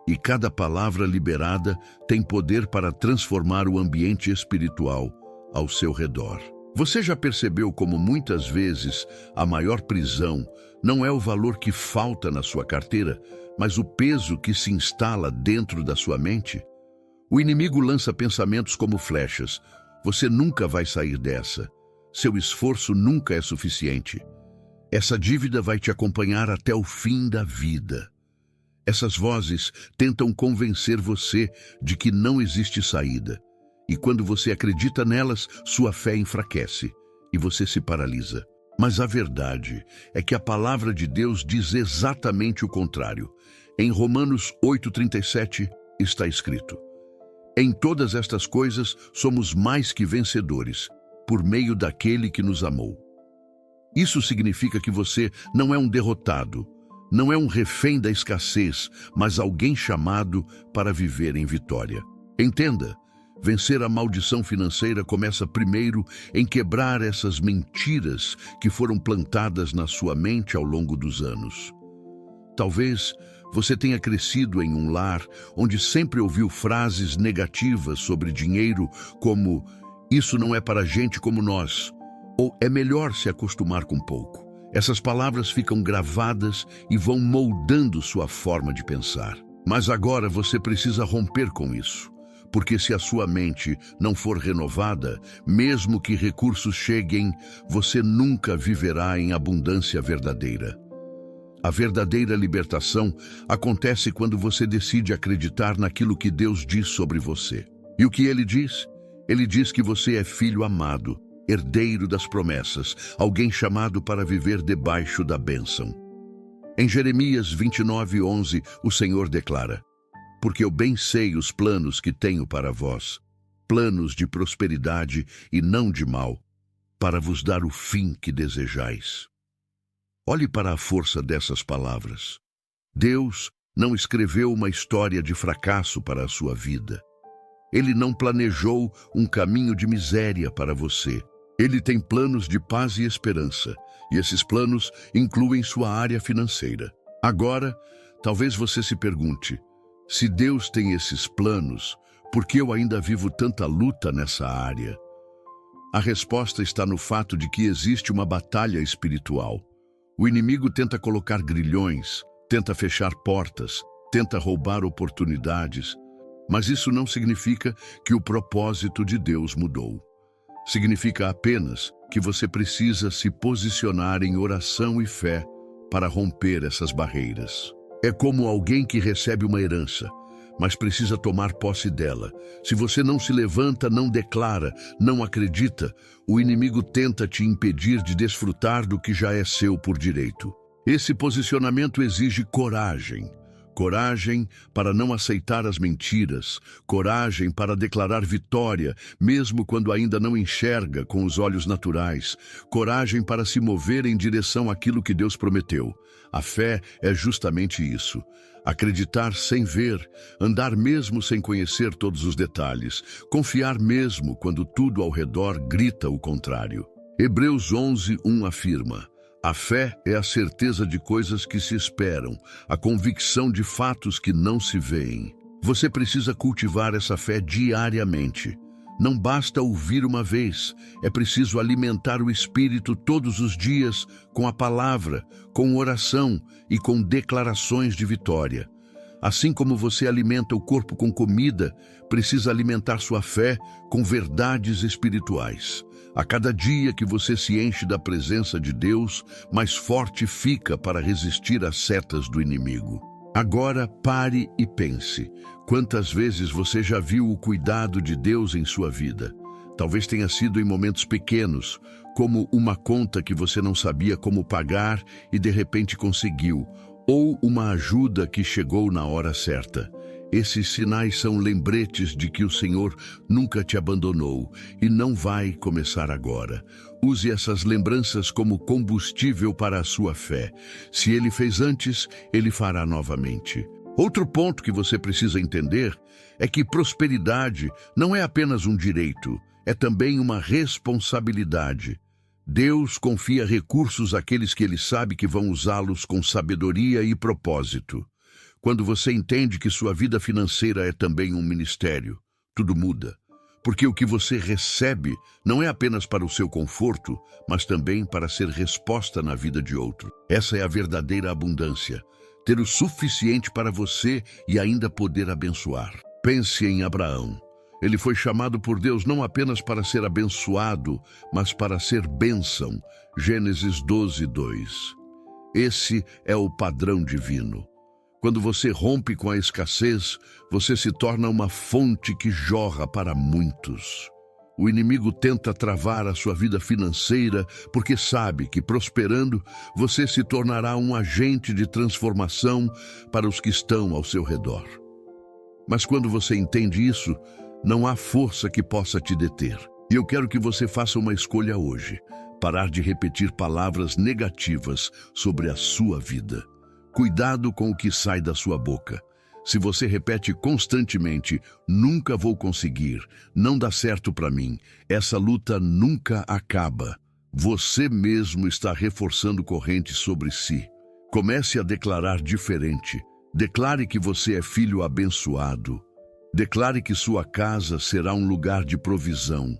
E cada palavra liberada tem poder para transformar o ambiente espiritual ao seu redor. Você já percebeu como muitas vezes a maior prisão não é o valor que falta na sua carteira, mas o peso que se instala dentro da sua mente? O inimigo lança pensamentos como flechas. Você nunca vai sair dessa. Seu esforço nunca é suficiente. Essa dívida vai te acompanhar até o fim da vida. Essas vozes tentam convencer você de que não existe saída. E quando você acredita nelas, sua fé enfraquece e você se paralisa. Mas a verdade é que a palavra de Deus diz exatamente o contrário. Em Romanos 8:37 está escrito: Em todas estas coisas somos mais que vencedores, por meio daquele que nos amou. Isso significa que você não é um derrotado, não é um refém da escassez, mas alguém chamado para viver em vitória. Entenda, vencer a maldição financeira começa primeiro em quebrar essas mentiras que foram plantadas na sua mente ao longo dos anos. Talvez você tenha crescido em um lar onde sempre ouviu frases negativas sobre dinheiro, como "isso não é para gente como nós", ou "é melhor se acostumar com pouco". Essas palavras ficam gravadas e vão moldando sua forma de pensar. Mas agora você precisa romper com isso, porque se a sua mente não for renovada, mesmo que recursos cheguem, você nunca viverá em abundância verdadeira. A verdadeira libertação acontece quando você decide acreditar naquilo que Deus diz sobre você. E o que Ele diz? Ele diz que você é filho amado, herdeiro das promessas, alguém chamado para viver debaixo da bênção. Em Jeremias 29:11, o Senhor declara: "Porque eu bem sei os planos que tenho para vós, planos de prosperidade e não de mal, para vos dar o fim que desejais." Olhe para a força dessas palavras. Deus não escreveu uma história de fracasso para a sua vida. Ele não planejou um caminho de miséria para você. Ele tem planos de paz e esperança, e esses planos incluem sua área financeira. Agora, talvez você se pergunte: se Deus tem esses planos, por que eu ainda vivo tanta luta nessa área? A resposta está no fato de que existe uma batalha espiritual. O inimigo tenta colocar grilhões, tenta fechar portas, tenta roubar oportunidades, mas isso não significa que o propósito de Deus mudou. Significa apenas que você precisa se posicionar em oração e fé para romper essas barreiras. É como alguém que recebe uma herança, mas precisa tomar posse dela. Se você não se levanta, não declara, não acredita, o inimigo tenta te impedir de desfrutar do que já é seu por direito. Esse posicionamento exige coragem. Coragem para não aceitar as mentiras, coragem para declarar vitória, mesmo quando ainda não enxerga com os olhos naturais, coragem para se mover em direção àquilo que Deus prometeu. A fé é justamente isso. Acreditar sem ver, andar mesmo sem conhecer todos os detalhes, confiar mesmo quando tudo ao redor grita o contrário. Hebreus 11:1 afirma: "A fé é a certeza de coisas que se esperam, a convicção de fatos que não se veem." Você precisa cultivar essa fé diariamente. Não basta ouvir uma vez, é preciso alimentar o espírito todos os dias com a palavra, com oração e com declarações de vitória. Assim como você alimenta o corpo com comida, precisa alimentar sua fé com verdades espirituais. A cada dia que você se enche da presença de Deus, mais forte fica para resistir às setas do inimigo. Agora pare e pense. Quantas vezes você já viu o cuidado de Deus em sua vida? Talvez tenha sido em momentos pequenos, como uma conta que você não sabia como pagar e de repente conseguiu, ou uma ajuda que chegou na hora certa. Esses sinais são lembretes de que o Senhor nunca te abandonou e não vai começar agora. Use essas lembranças como combustível para a sua fé. Se Ele fez antes, Ele fará novamente. Outro ponto que você precisa entender é que prosperidade não é apenas um direito, é também uma responsabilidade. Deus confia recursos àqueles que Ele sabe que vão usá-los com sabedoria e propósito. Quando você entende que sua vida financeira é também um ministério, tudo muda. Porque o que você recebe não é apenas para o seu conforto, mas também para ser resposta na vida de outro. Essa é a verdadeira abundância. Ter o suficiente para você e ainda poder abençoar. Pense em Abraão. Ele foi chamado por Deus não apenas para ser abençoado, mas para ser bênção. Gênesis 12:2. Esse é o padrão divino. Quando você rompe com a escassez, você se torna uma fonte que jorra para muitos. O inimigo tenta travar a sua vida financeira porque sabe que, prosperando, você se tornará um agente de transformação para os que estão ao seu redor. Mas quando você entende isso, Não há força que possa te deter. E eu quero que você faça uma escolha hoje. Parar de repetir palavras negativas sobre a sua vida. Cuidado com o que sai da sua boca. Se você repete constantemente, nunca vou conseguir, não dá certo para mim, essa luta nunca acaba. Você mesmo está reforçando correntes sobre si. Comece a declarar diferente. Declare que você é filho abençoado. Declare que sua casa será um lugar de provisão.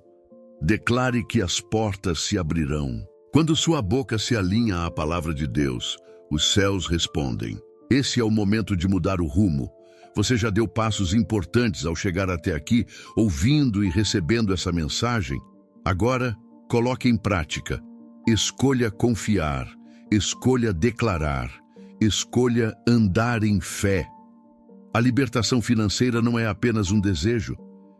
Declare que as portas se abrirão. Quando sua boca se alinha à palavra de Deus, os céus respondem. Esse é o momento de mudar o rumo. Você já deu passos importantes ao chegar até aqui, ouvindo e recebendo essa mensagem? Agora, coloque em prática. Escolha confiar, escolha declarar, escolha andar em fé. A libertação financeira não é apenas um desejo,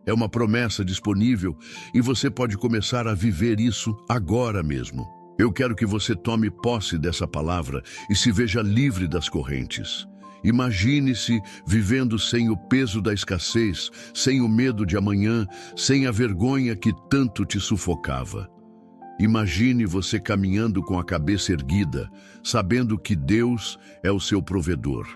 é uma promessa disponível e você pode começar a viver isso agora mesmo. Eu quero que você tome posse dessa palavra e se veja livre das correntes. Imagine-se vivendo sem o peso da escassez, sem o medo de amanhã, sem a vergonha que tanto te sufocava. Imagine você caminhando com a cabeça erguida, sabendo que Deus é o seu provedor.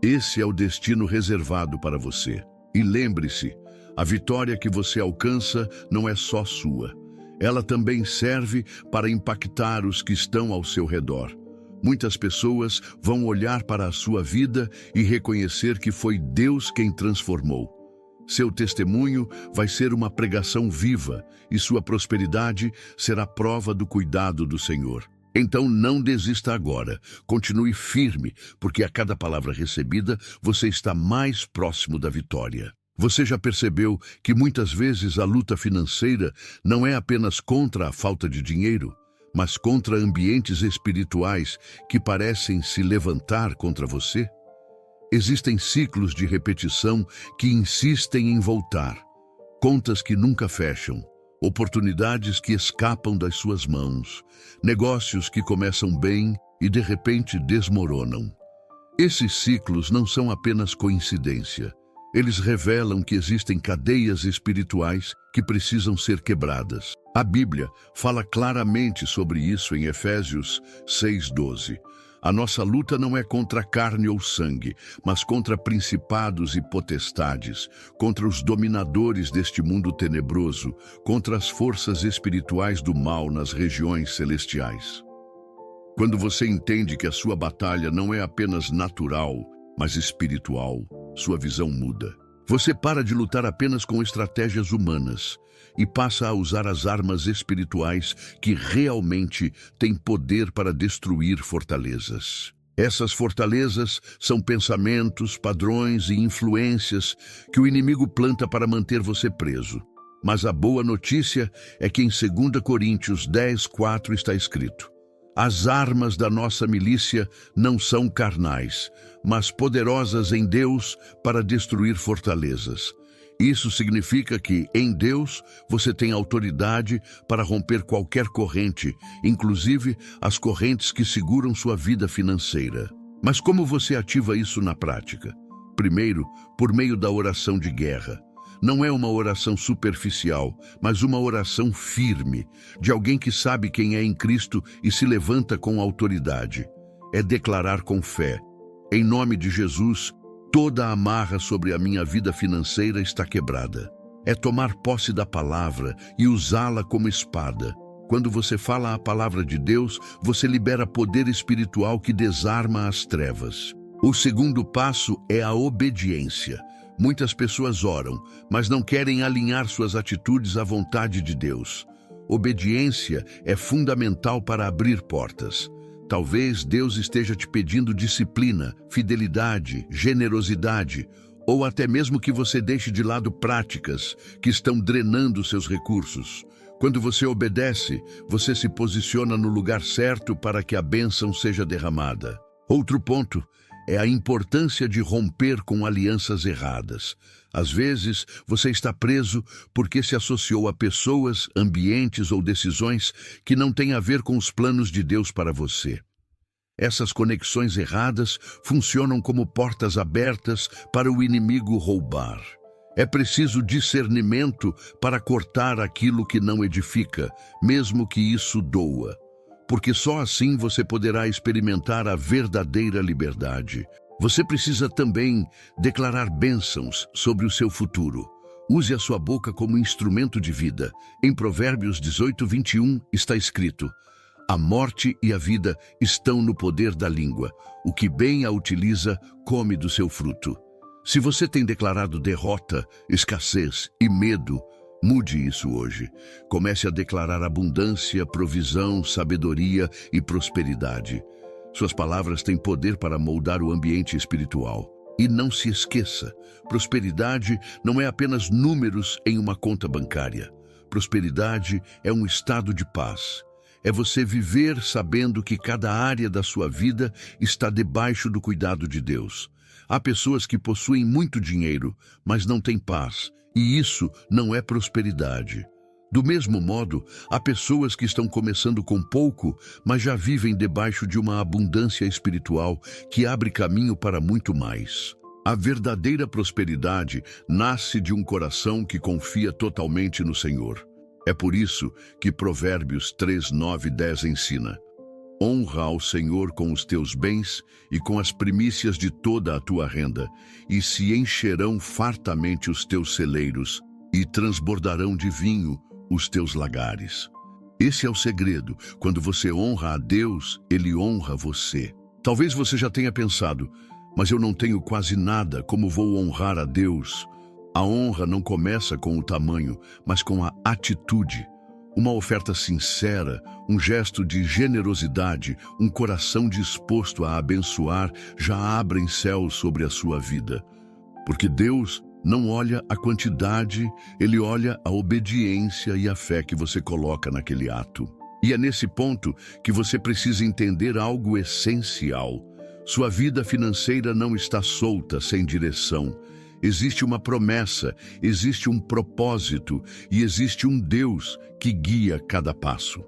Esse é o destino reservado para você. E lembre-se, a vitória que você alcança não é só sua. Ela também serve para impactar os que estão ao seu redor. Muitas pessoas vão olhar para a sua vida e reconhecer que foi Deus quem transformou. Seu testemunho vai ser uma pregação viva e sua prosperidade será prova do cuidado do Senhor. Então não desista agora, continue firme, porque a cada palavra recebida você está mais próximo da vitória. Você já percebeu que muitas vezes a luta financeira não é apenas contra a falta de dinheiro, mas contra ambientes espirituais que parecem se levantar contra você? Existem ciclos de repetição que insistem em voltar, contas que nunca fecham, oportunidades que escapam das suas mãos, negócios que começam bem e de repente desmoronam. Esses ciclos não são apenas coincidência. Eles revelam que existem cadeias espirituais que precisam ser quebradas. A Bíblia fala claramente sobre isso em Efésios 6:12. A nossa luta não é contra carne ou sangue, mas contra principados e potestades, contra os dominadores deste mundo tenebroso, contra as forças espirituais do mal nas regiões celestiais. Quando você entende que a sua batalha não é apenas natural, mas espiritual, sua visão muda. Você para de lutar apenas com estratégias humanas e passa a usar as armas espirituais que realmente têm poder para destruir fortalezas. Essas fortalezas são pensamentos, padrões e influências que o inimigo planta para manter você preso. Mas a boa notícia é que em 2 Coríntios 10:4 está escrito: as armas da nossa milícia não são carnais, mas poderosas em Deus para destruir fortalezas. Isso significa que, em Deus, você tem autoridade para romper qualquer corrente, inclusive as correntes que seguram sua vida financeira. Mas como você ativa isso na prática? Primeiro, por meio da oração de guerra. Não é uma oração superficial, mas uma oração firme, de alguém que sabe quem é em Cristo e se levanta com autoridade. É declarar com fé: em nome de Jesus, toda a amarra sobre a minha vida financeira está quebrada. É tomar posse da palavra e usá-la como espada. Quando você fala a palavra de Deus, você libera poder espiritual que desarma as trevas. O segundo passo é a obediência. Muitas pessoas oram, mas não querem alinhar suas atitudes à vontade de Deus. Obediência é fundamental para abrir portas. Talvez Deus esteja te pedindo disciplina, fidelidade, generosidade, ou até mesmo que você deixe de lado práticas que estão drenando seus recursos. Quando você obedece, você se posiciona no lugar certo para que a bênção seja derramada. Outro ponto é a importância de romper com alianças erradas. Às vezes, você está preso porque se associou a pessoas, ambientes ou decisões que não têm a ver com os planos de Deus para você. Essas conexões erradas funcionam como portas abertas para o inimigo roubar. É preciso discernimento para cortar aquilo que não edifica, mesmo que isso doa. Porque só assim você poderá experimentar a verdadeira liberdade. Você precisa também declarar bênçãos sobre o seu futuro. Use a sua boca como instrumento de vida. Em Provérbios 18:21 está escrito: a morte e a vida estão no poder da língua. O que bem a utiliza, come do seu fruto. Se você tem declarado derrota, escassez e medo, mude isso hoje. Comece a declarar abundância, provisão, sabedoria e prosperidade. Suas palavras têm poder para moldar o ambiente espiritual. E não se esqueça, prosperidade não é apenas números em uma conta bancária. Prosperidade é um estado de paz. É você viver sabendo que cada área da sua vida está debaixo do cuidado de Deus. Há pessoas que possuem muito dinheiro, mas não têm paz, e isso não é prosperidade. Do mesmo modo, há pessoas que estão começando com pouco, mas já vivem debaixo de uma abundância espiritual que abre caminho para muito mais. A verdadeira prosperidade nasce de um coração que confia totalmente no Senhor. É por isso que Provérbios 3, 9 e 10 ensina: honra ao Senhor com os teus bens e com as primícias de toda a tua renda, e se encherão fartamente os teus celeiros, e transbordarão de vinho os teus lagares. Esse é o segredo. Quando você honra a Deus, Ele honra você. Talvez você já tenha pensado: mas eu não tenho quase nada, como vou honrar a Deus? A honra não começa com o tamanho, mas com a atitude. Uma oferta sincera, um gesto de generosidade, um coração disposto a abençoar já abrem céus sobre a sua vida. Porque Deus não olha a quantidade, Ele olha a obediência e a fé que você coloca naquele ato. E é nesse ponto que você precisa entender algo essencial. Sua vida financeira não está solta, sem direção. Existe uma promessa, existe um propósito e existe um Deus que guia cada passo.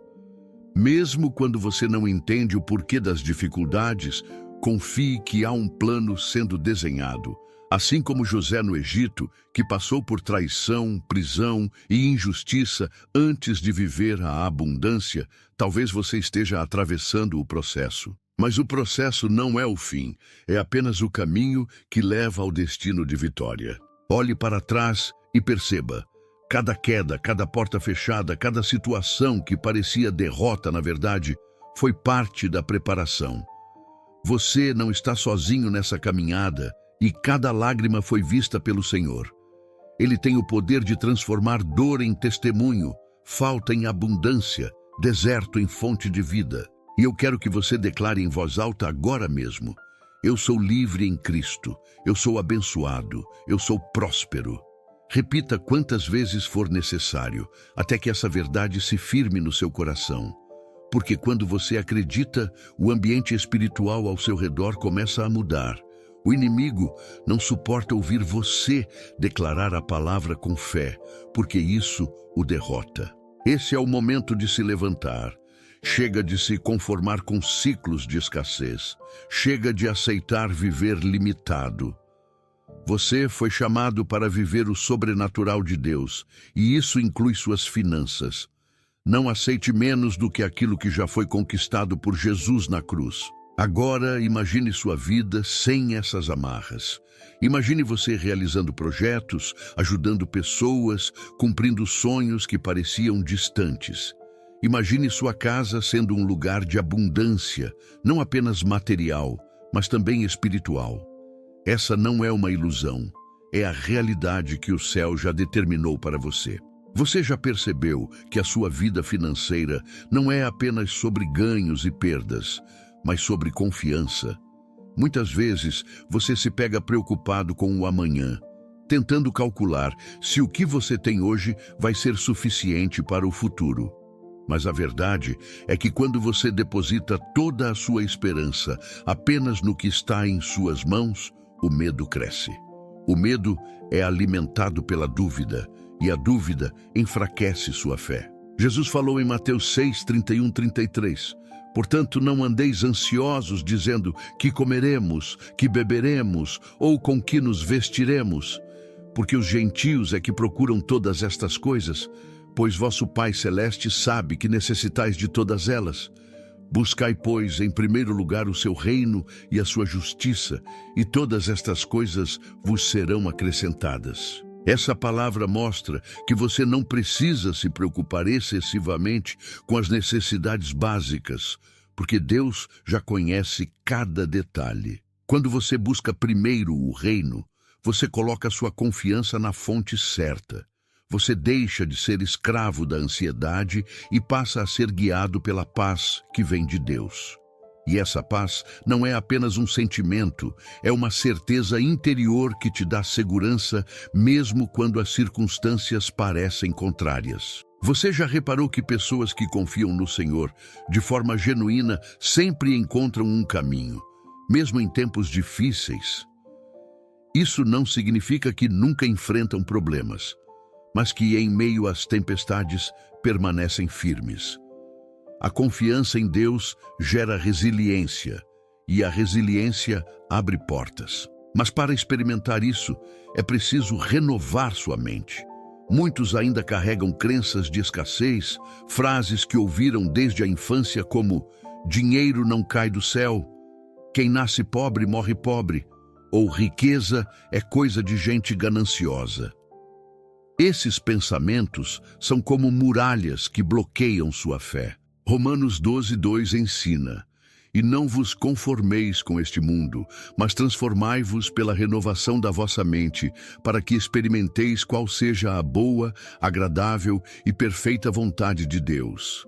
Mesmo quando você não entende o porquê das dificuldades, confie que há um plano sendo desenhado. Assim como José no Egito, que passou por traição, prisão e injustiça antes de viver a abundância, talvez você esteja atravessando o processo. Mas o processo não é o fim, é apenas o caminho que leva ao destino de vitória. Olhe para trás e perceba: cada queda, cada porta fechada, cada situação que parecia derrota, na verdade, foi parte da preparação. Você não está sozinho nessa caminhada e cada lágrima foi vista pelo Senhor. Ele tem o poder de transformar dor em testemunho, falta em abundância, deserto em fonte de vida. E eu quero que você declare em voz alta agora mesmo: eu sou livre em Cristo, eu sou abençoado, eu sou próspero. Repita quantas vezes for necessário, até que essa verdade se firme no seu coração. Porque quando você acredita, o ambiente espiritual ao seu redor começa a mudar. O inimigo não suporta ouvir você declarar a palavra com fé, porque isso o derrota. Esse é o momento de se levantar. Chega de se conformar com ciclos de escassez. Chega de aceitar viver limitado. Você foi chamado para viver o sobrenatural de Deus, e isso inclui suas finanças. Não aceite menos do que aquilo que já foi conquistado por Jesus na cruz. Agora, imagine sua vida sem essas amarras. Imagine você realizando projetos, ajudando pessoas, cumprindo sonhos que pareciam distantes. Imagine sua casa sendo um lugar de abundância, não apenas material, mas também espiritual. Essa não é uma ilusão, é a realidade que o céu já determinou para você. Você já percebeu que a sua vida financeira não é apenas sobre ganhos e perdas, mas sobre confiança? Muitas vezes você se pega preocupado com o amanhã, tentando calcular se o que você tem hoje vai ser suficiente para o futuro. Mas a verdade é que quando você deposita toda a sua esperança apenas no que está em suas mãos, o medo cresce. O medo é alimentado pela dúvida, e a dúvida enfraquece sua fé. Jesus falou em Mateus 6, 31, 33. Portanto, não andeis ansiosos, dizendo: que comeremos, que beberemos, ou com que nos vestiremos? porque os gentios é que procuram todas estas coisas, pois vosso Pai Celeste sabe que necessitais de todas elas. Buscai, pois, em primeiro lugar o seu reino e a sua justiça, e todas estas coisas vos serão acrescentadas. Essa palavra mostra que você não precisa se preocupar excessivamente com as necessidades básicas, porque Deus já conhece cada detalhe. Quando você busca primeiro o reino, você coloca sua confiança na fonte certa. Você deixa de ser escravo da ansiedade e passa a ser guiado pela paz que vem de Deus. E essa paz não é apenas um sentimento, é uma certeza interior que te dá segurança mesmo quando as circunstâncias parecem contrárias. Você já reparou que pessoas que confiam no Senhor de forma genuína sempre encontram um caminho, mesmo em tempos difíceis? Isso não significa que nunca enfrentam problemas, mas que em meio às tempestades permanecem firmes. A confiança em Deus gera resiliência, e a resiliência abre portas. Mas para experimentar isso, é preciso renovar sua mente. Muitos ainda carregam crenças de escassez, frases que ouviram desde a infância como dinheiro não cai do céu, quem nasce pobre morre pobre, ou riqueza é coisa de gente gananciosa. Esses pensamentos são como muralhas que bloqueiam sua fé. Romanos 12:2 ensina: E não vos conformeis com este mundo, mas transformai-vos pela renovação da vossa mente, para que experimenteis qual seja a boa, agradável e perfeita vontade de Deus.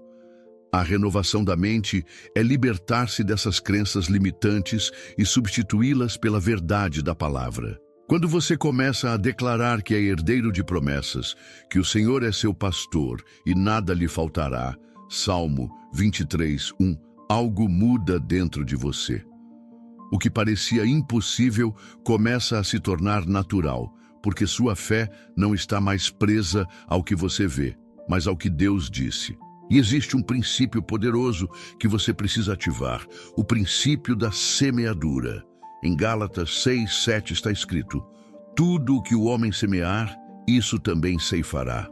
A renovação da mente é libertar-se dessas crenças limitantes e substituí-las pela verdade da palavra. Quando você começa a declarar que é herdeiro de promessas, que o Senhor é seu pastor e nada lhe faltará, Salmo 23:1, algo muda dentro de você. O que parecia impossível começa a se tornar natural, porque sua fé não está mais presa ao que você vê, mas ao que Deus disse. E existe um princípio poderoso que você precisa ativar, o princípio da semeadura. Em Gálatas 6:7 está escrito: tudo o que o homem semear, isso também ceifará.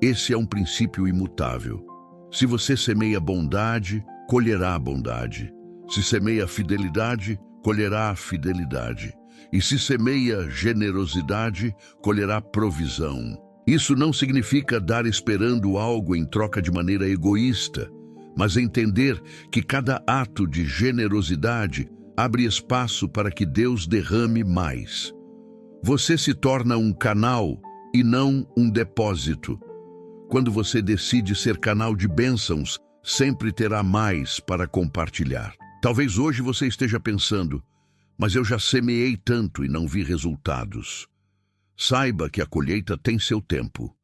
Esse é um princípio imutável. Se você semeia bondade, colherá bondade. Se semeia fidelidade, colherá fidelidade. E se semeia generosidade, colherá provisão. Isso não significa dar esperando algo em troca de maneira egoísta, mas entender que cada ato de generosidade abre espaço para que Deus derrame mais. Você se torna um canal e não um depósito. Quando você decide ser canal de bênçãos, sempre terá mais para compartilhar. Talvez hoje você esteja pensando: mas eu já semeei tanto e não vi resultados. Saiba que a colheita tem seu tempo.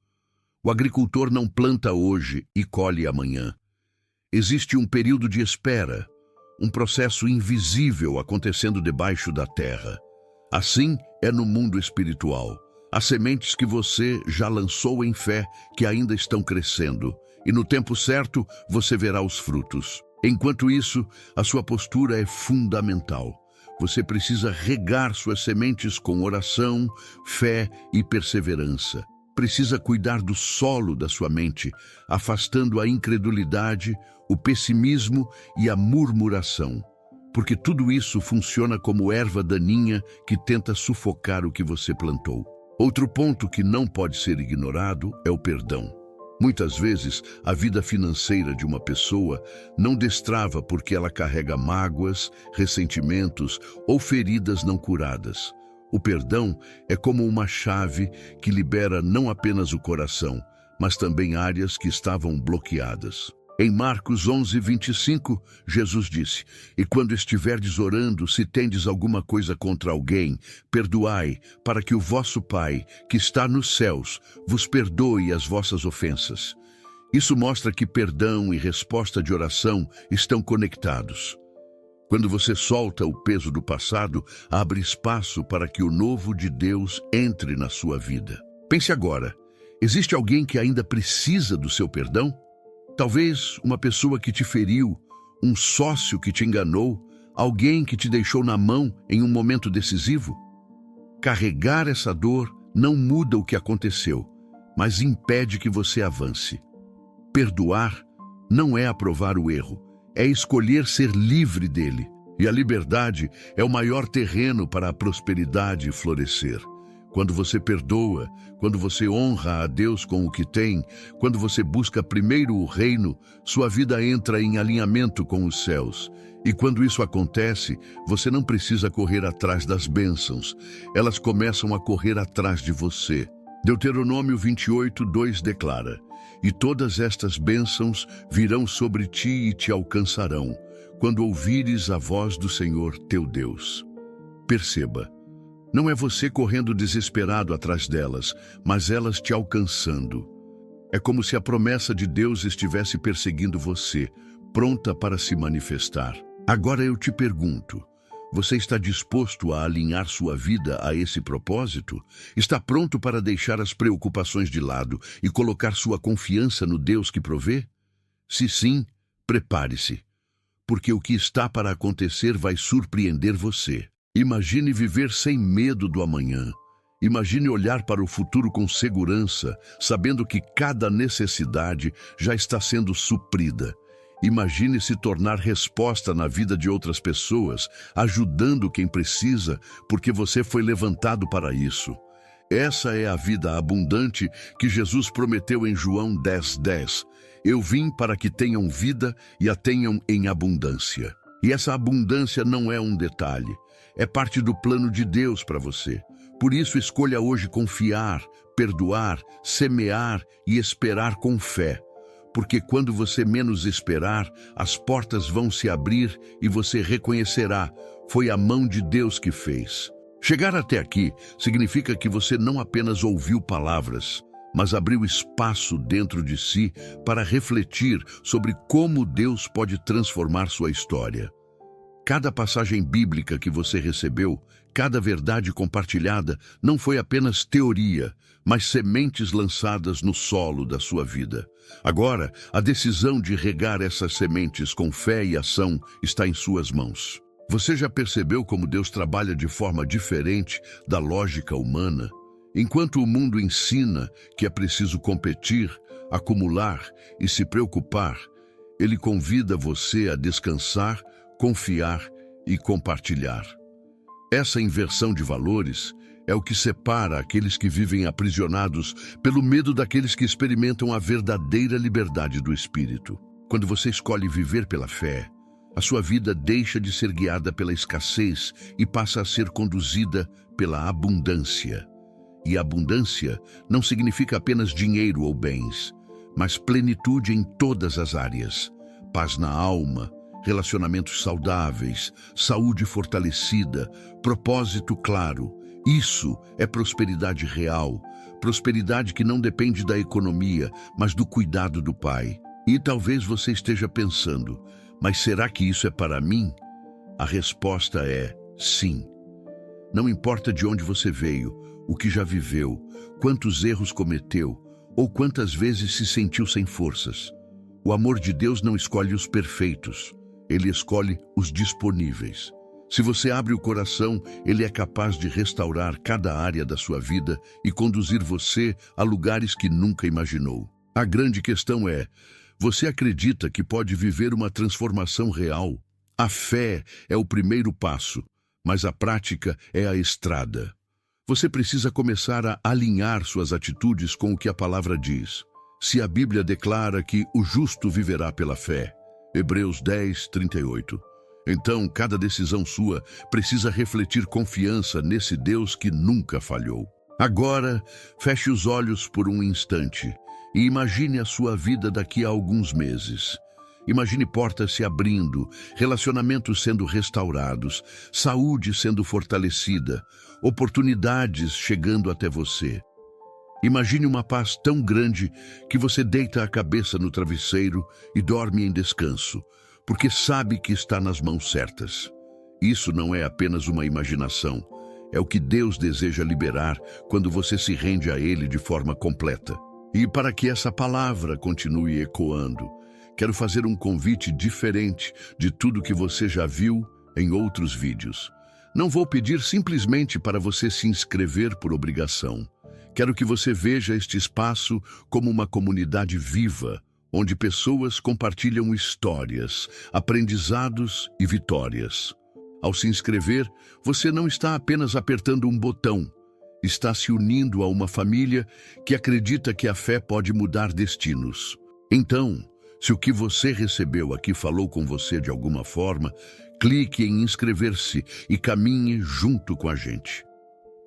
O agricultor não planta hoje e colhe amanhã. Existe um período de espera, um processo invisível acontecendo debaixo da terra. Assim é no mundo espiritual. Há sementes que você já lançou em fé que ainda estão crescendo, e no tempo certo você verá os frutos. Enquanto isso, a sua postura é fundamental. Você precisa regar suas sementes com oração, fé e perseverança. Precisa cuidar do solo da sua mente, afastando a incredulidade, o pessimismo e a murmuração, porque tudo isso funciona como erva daninha que tenta sufocar o que você plantou. Outro ponto que não pode ser ignorado é o perdão. Muitas vezes, a vida financeira de uma pessoa não destrava porque ela carrega mágoas, ressentimentos ou feridas não curadas. O perdão é como uma chave que libera não apenas o coração, mas também áreas que estavam bloqueadas. Em Marcos 11:25, Jesus disse: E quando estiverdes orando, se tendes alguma coisa contra alguém, perdoai, para que o vosso Pai, que está nos céus, vos perdoe as vossas ofensas. Isso mostra que perdão e resposta de oração estão conectados. Quando você solta o peso do passado, abre espaço para que o novo de Deus entre na sua vida. Pense agora, existe alguém que ainda precisa do seu perdão? Talvez uma pessoa que te feriu, um sócio que te enganou, alguém que te deixou na mão em um momento decisivo. Carregar essa dor não muda o que aconteceu, mas impede que você avance. Perdoar não é aprovar o erro, é escolher ser livre dele. E a liberdade é o maior terreno para a prosperidade florescer. Quando você perdoa, quando você honra a Deus com o que tem, quando você busca primeiro o reino, sua vida entra em alinhamento com os céus. E quando isso acontece, você não precisa correr atrás das bênçãos. Elas começam a correr atrás de você. Deuteronômio 28:2 declara: "E todas estas bênçãos virão sobre ti e te alcançarão, quando ouvires a voz do Senhor teu Deus." Perceba, não é você correndo desesperado atrás delas, mas elas te alcançando. É como se a promessa de Deus estivesse perseguindo você, pronta para se manifestar. Agora eu te pergunto, você está disposto a alinhar sua vida a esse propósito? Está pronto para deixar as preocupações de lado e colocar sua confiança no Deus que provê? Se sim, prepare-se, porque o que está para acontecer vai surpreender você. Imagine viver sem medo do amanhã. Imagine olhar para o futuro com segurança, sabendo que cada necessidade já está sendo suprida. Imagine se tornar resposta na vida de outras pessoas, ajudando quem precisa, porque você foi levantado para isso. Essa é a vida abundante que Jesus prometeu em João 10:10. Eu vim para que tenham vida e a tenham em abundância. E essa abundância não é um detalhe, é parte do plano de Deus para você. Por isso, escolha hoje confiar, perdoar, semear e esperar com fé. Porque quando você menos esperar, as portas vão se abrir e você reconhecerá: foi a mão de Deus que fez. Chegar até aqui significa que você não apenas ouviu palavras, mas abriu espaço dentro de si para refletir sobre como Deus pode transformar sua história. Cada passagem bíblica que você recebeu, cada verdade compartilhada, não foi apenas teoria, mas sementes lançadas no solo da sua vida. Agora, a decisão de regar essas sementes com fé e ação está em suas mãos. Você já percebeu como Deus trabalha de forma diferente da lógica humana? Enquanto o mundo ensina que é preciso competir, acumular e se preocupar, Ele convida você a descansar, confiar e compartilhar. Essa inversão de valores é o que separa aqueles que vivem aprisionados pelo medo daqueles que experimentam a verdadeira liberdade do Espírito. Quando você escolhe viver pela fé, a sua vida deixa de ser guiada pela escassez e passa a ser conduzida pela abundância. E abundância não significa apenas dinheiro ou bens, mas plenitude em todas as áreas. Paz na alma, relacionamentos saudáveis, saúde fortalecida, propósito claro. Isso é prosperidade real, prosperidade que não depende da economia, mas do cuidado do Pai. E talvez você esteja pensando: mas será que isso é para mim? A resposta é sim. Não importa de onde você veio, o que já viveu, quantos erros cometeu ou quantas vezes se sentiu sem forças. O amor de Deus não escolhe os perfeitos, Ele escolhe os disponíveis. Se você abre o coração, Ele é capaz de restaurar cada área da sua vida e conduzir você a lugares que nunca imaginou. A grande questão é: você acredita que pode viver uma transformação real? A fé é o primeiro passo, mas a prática é a estrada. Você precisa começar a alinhar suas atitudes com o que a palavra diz. Se a Bíblia declara que o justo viverá pela fé, Hebreus 10:38, então cada decisão sua precisa refletir confiança nesse Deus que nunca falhou. Agora, feche os olhos por um instante e imagine a sua vida daqui a alguns meses. Imagine portas se abrindo, relacionamentos sendo restaurados, saúde sendo fortalecida, oportunidades chegando até você. Imagine uma paz tão grande que você deita a cabeça no travesseiro e dorme em descanso, porque sabe que está nas mãos certas. Isso não é apenas uma imaginação, é o que Deus deseja liberar quando você se rende a Ele de forma completa. E para que essa palavra continue ecoando, quero fazer um convite diferente de tudo que você já viu em outros vídeos. Não vou pedir simplesmente para você se inscrever por obrigação. Quero que você veja este espaço como uma comunidade viva, onde pessoas compartilham histórias, aprendizados e vitórias. Ao se inscrever, você não está apenas apertando um botão, está se unindo a uma família que acredita que a fé pode mudar destinos. Então, se o que você recebeu aqui falou com você de alguma forma, clique em inscrever-se e caminhe junto com a gente.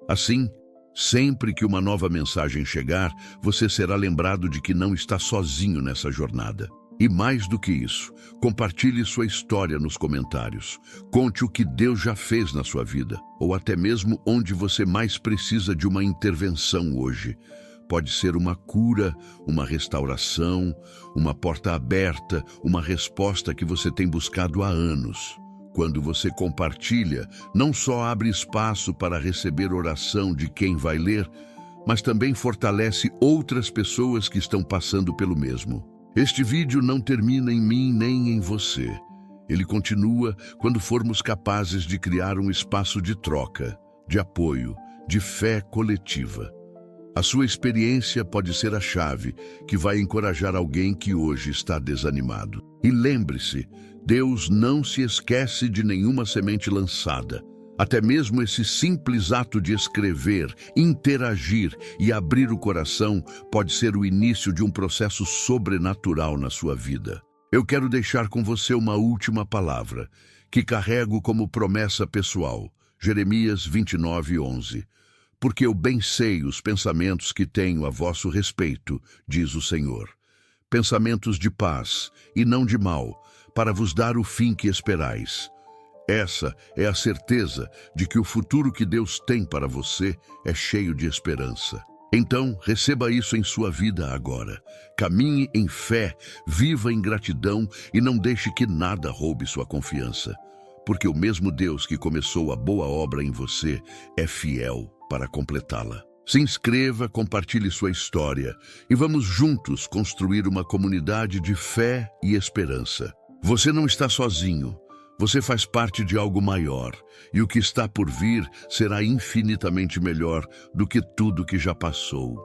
Assim, sempre que uma nova mensagem chegar, você será lembrado de que não está sozinho nessa jornada. E mais do que isso, compartilhe sua história nos comentários. Conte o que Deus já fez na sua vida, ou até mesmo onde você mais precisa de uma intervenção hoje. Pode ser uma cura, uma restauração, uma porta aberta, uma resposta que você tem buscado há anos. Quando você compartilha, não só abre espaço para receber oração de quem vai ler, mas também fortalece outras pessoas que estão passando pelo mesmo. Este vídeo não termina em mim nem em você. Ele continua quando formos capazes de criar um espaço de troca, de apoio, de fé coletiva. A sua experiência pode ser a chave que vai encorajar alguém que hoje está desanimado. E lembre-se, Deus não se esquece de nenhuma semente lançada. Até mesmo esse simples ato de escrever, interagir e abrir o coração pode ser o início de um processo sobrenatural na sua vida. Eu quero deixar com você uma última palavra, que carrego como promessa pessoal. Jeremias 29:11. Porque eu bem sei os pensamentos que tenho a vosso respeito, diz o Senhor. Pensamentos de paz e não de mal, para vos dar o fim que esperais. Essa é a certeza de que o futuro que Deus tem para você é cheio de esperança. Então, receba isso em sua vida agora. Caminhe em fé, viva em gratidão e não deixe que nada roube sua confiança. Porque o mesmo Deus que começou a boa obra em você é fiel para completá-la. Se inscreva, compartilhe sua história e vamos juntos construir uma comunidade de fé e esperança. Você não está sozinho. Você faz parte de algo maior, e o que está por vir será infinitamente melhor do que tudo que já passou.